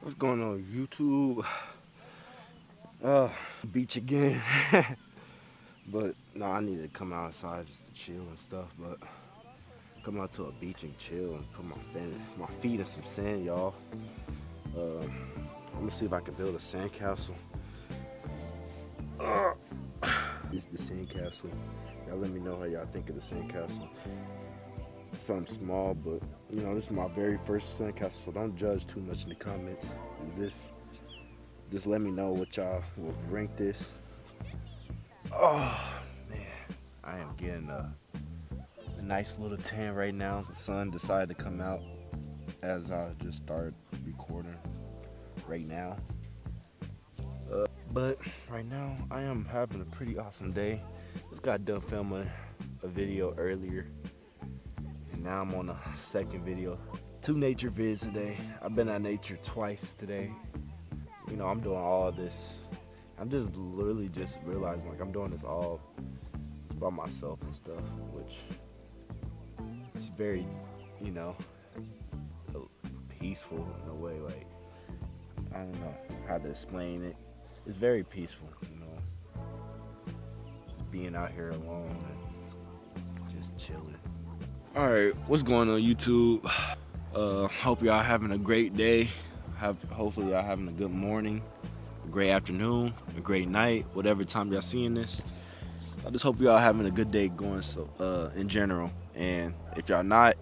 What's going on YouTube? Uh, Beach again. But no, I need to come outside just to chill and stuff. But come out to a beach and chill and put my feet in some sand, y'all. I'm gonna see if I can build a sandcastle. It's the sandcastle. Y'all let me know how y'all think of the sandcastle. Something small, but this is my very first sandcastle, so don't judge too much in the comments. Is this? Just let me know what y'all would rank this. Oh man, I am getting a nice little tan right now. The sun decided to come out as I just started recording right now. But right now, I am having a pretty awesome day. Just got done filming a video earlier, and now I'm on a second video. Two nature vids today. I've been at nature twice today. I'm doing all this. I'm just literally just realizing like I'm doing this all just by myself and stuff, which is very, you know, peaceful in a way. Like I don't know how to explain it. It's very peaceful, being out here alone and just chilling. All right, what's going on YouTube? Hope y'all having a great day. Hopefully y'all having a good morning, a great afternoon, a great night, whatever time y'all seeing this. I just hope y'all having a good day going in general. And if y'all not,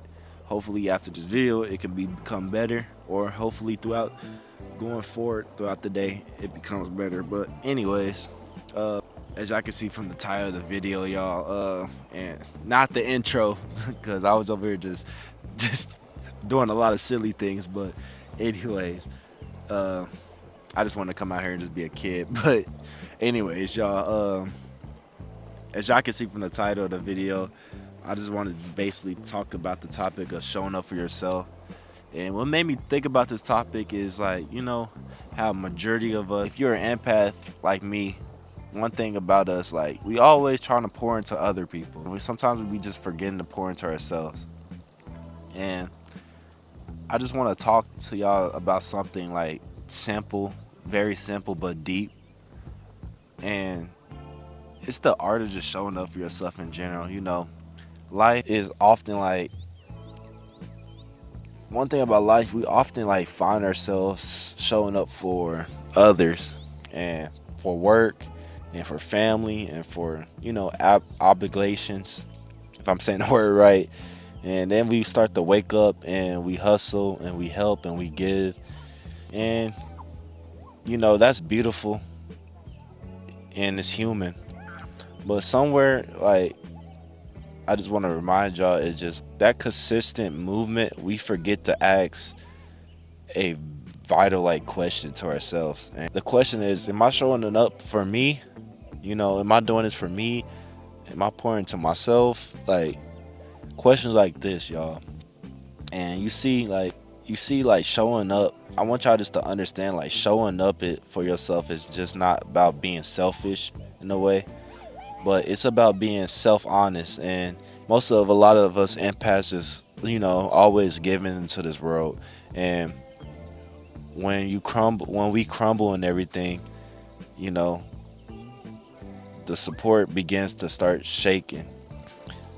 hopefully after this video it can become better, or hopefully throughout going forward throughout the day it becomes better. But anyways, as y'all can see from the title of the video, y'all, and not the intro, because I was over here just doing a lot of silly things. But anyways, I just want to come out here and just be a kid. But anyways, y'all, as y'all can see from the title of the video, I just wanted to basically talk about the topic of showing up for yourself. And what made me think about this topic is like, how majority of us, if you're an empath like me, one thing about us, like we always trying to pour into other people. Sometimes we just forgetting to pour into ourselves. And I just want to talk to y'all about something like simple, very simple but deep. And it's the art of just showing up for yourself in general. Life is often like, one thing about life, we often like find ourselves showing up for others and for work and for family and for, obligations, if I'm saying the word right. And then we start to wake up and we hustle and we help and we give. And, that's beautiful and it's human. But somewhere, like, I just want to remind y'all, it's just that consistent movement, we forget to ask a vital like question to ourselves. And the question is, am I showing it up for me? Am I doing this for me? Am I pouring to myself? Like questions like this, y'all. And you see like showing up. I want y'all just to understand, like, showing up it for yourself is just not about being selfish in a way, but it's about being self-honest. And a lot of us empaths just, always giving into this world. And when we crumble and everything, you know, the support begins to start shaking.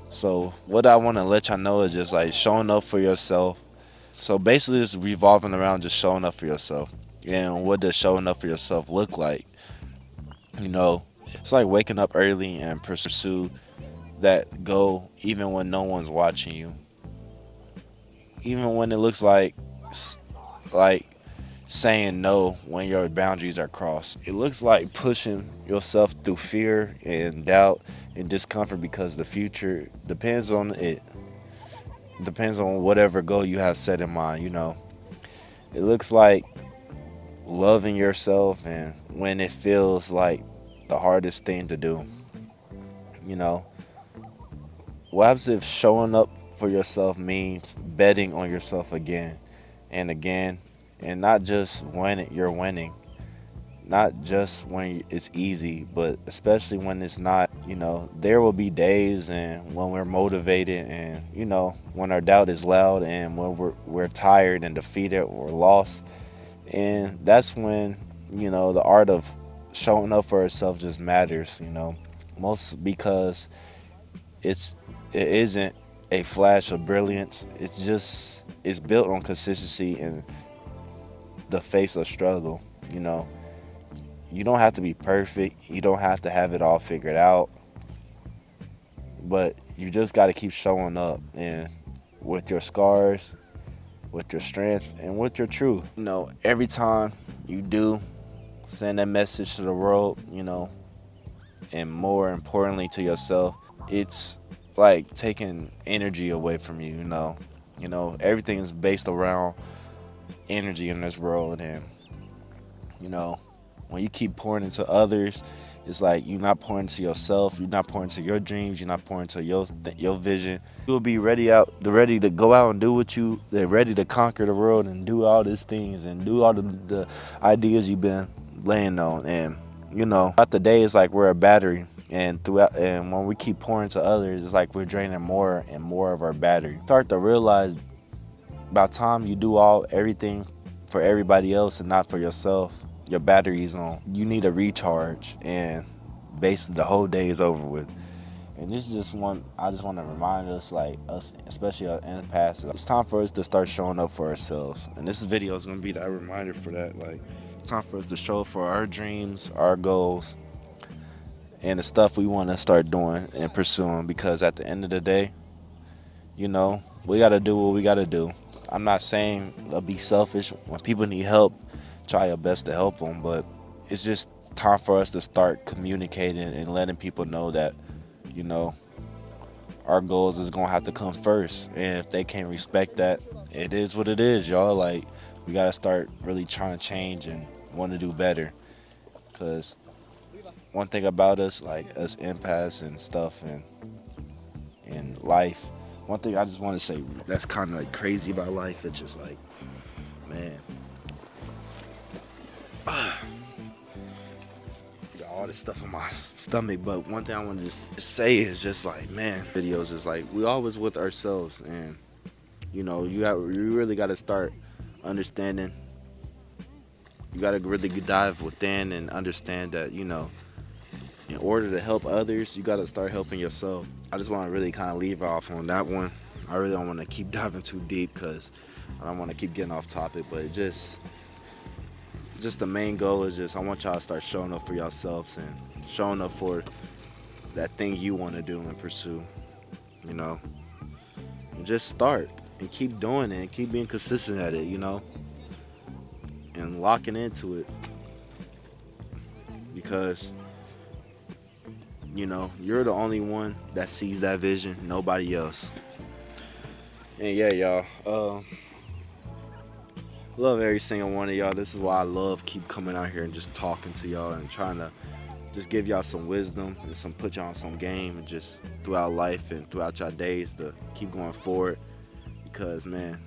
So what I want to let y'all know is just like showing up for yourself. So basically it's revolving around just showing up for yourself. And what does showing up for yourself look like? It's like waking up early and pursue that goal even when no one's watching you. Even when it looks like saying no when your boundaries are crossed. It looks like pushing yourself through fear and doubt and discomfort because the future depends on it. Depends on whatever goal you have set in mind. It looks like loving yourself and when it feels like the hardest thing to do. You know, what happens if showing up for yourself means betting on yourself again and again, and not just when you're winning, not just when it's easy, but especially when it's not. There will be days and when we're motivated and, when our doubt is loud and when we're tired and defeated or lost. And that's when, the art of showing up for yourself just matters, most because it isn't a flash of brilliance. It's built on consistency and the face of struggle. You know, you don't have to be perfect. You don't have to have it all figured out, but you just got to keep showing up and with your scars, with your strength, and with your truth. Every time you do send that message to the world, and more importantly to yourself, it's like taking energy away from you. Everything is based around energy in this world, and you know, when you keep pouring into others, it's like you're not pouring into yourself, you're not pouring into your dreams, you're not pouring into your vision. You'll be ready to go out and do they're ready to conquer the world and do all these things and do all the ideas you've been laying on. And throughout the day, it's like we're a battery, and when we keep pouring to others, it's like we're draining more and more of our battery. Start to realize by the time you do everything for everybody else and not for yourself, your battery's on. You need a recharge, and basically the whole day is over with. And this is just one I just want to remind us, like us, especially in the past, it's time for us to start showing up for ourselves. And this video is gonna be that reminder for that. Like, it's time for us to show up for our dreams, our goals, and the stuff we want to start doing and pursuing. Because at the end of the day, we gotta do what we gotta do. I'm not saying be selfish. When people need help, try your best to help them. But it's just time for us to start communicating and letting people know that, you know, our goals is gonna have to come first. And if they can't respect that, it is what it is, y'all. Like, we gotta start really trying to change and want to do better. Cause one thing about us, like us empaths and stuff, and in life, one thing I just want to say that's kind of like crazy about life. It's just like, man, got all this stuff in my stomach. But one thing I want to just say is just like, man, videos is like we always with ourselves, and you really got to start understanding. You got to really dive within and understand that in order to help others, you got to start helping yourself. I just want to really kind of leave off on that one. I really don't want to keep diving too deep because I don't want to keep getting off topic, but just the main goal is just I want y'all to start showing up for yourselves and showing up for that thing you want to do and pursue, and just start and keep doing it and keep being consistent at it, and locking into it because you're the only one that sees that vision, nobody else. And yeah, y'all, love every single one of y'all. This is why I love keep coming out here and just talking to y'all and trying to just give y'all some wisdom and put y'all on some game and just throughout life and throughout y'all days to keep going forward. Because man,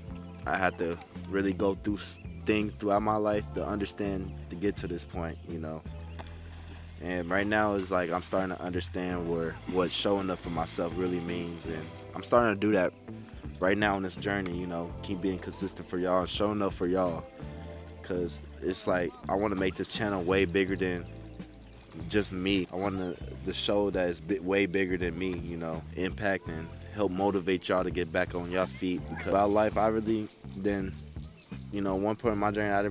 I had to really go through things throughout my life to understand to get to this point, And right now it's like I'm starting to understand what showing up for myself really means, and I'm starting to do that right now on this journey. Keep being consistent for y'all and showing up for y'all, because it's like I want to make this channel way bigger than just me. I want the show that is way bigger than me, impact and help motivate y'all to get back on your feet. Because about life, I really didn't, one point in my journey, I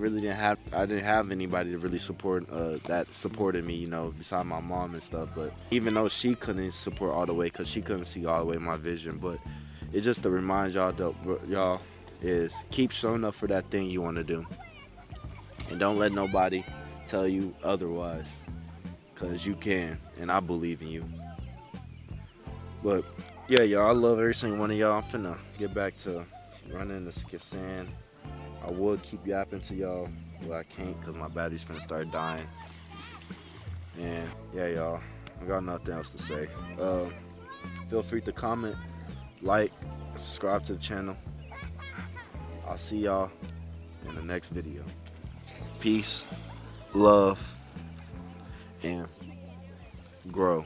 didn't have anybody to really support that supported me, beside my mom and stuff. But even though she couldn't support all the way, because she couldn't see all the way my vision, but it's just to remind y'all is keep showing up for that thing you want to do, and don't let nobody tell you otherwise. Because you can, and I believe in you. But, yeah, y'all, I love every single one of y'all. I'm finna get back to running the sand. I would keep yapping to y'all, but I can't because my battery's finna start dying. And, yeah, y'all, I got nothing else to say. Feel free to comment, like, subscribe to the channel. I'll see y'all in the next video. Peace, love, and grow.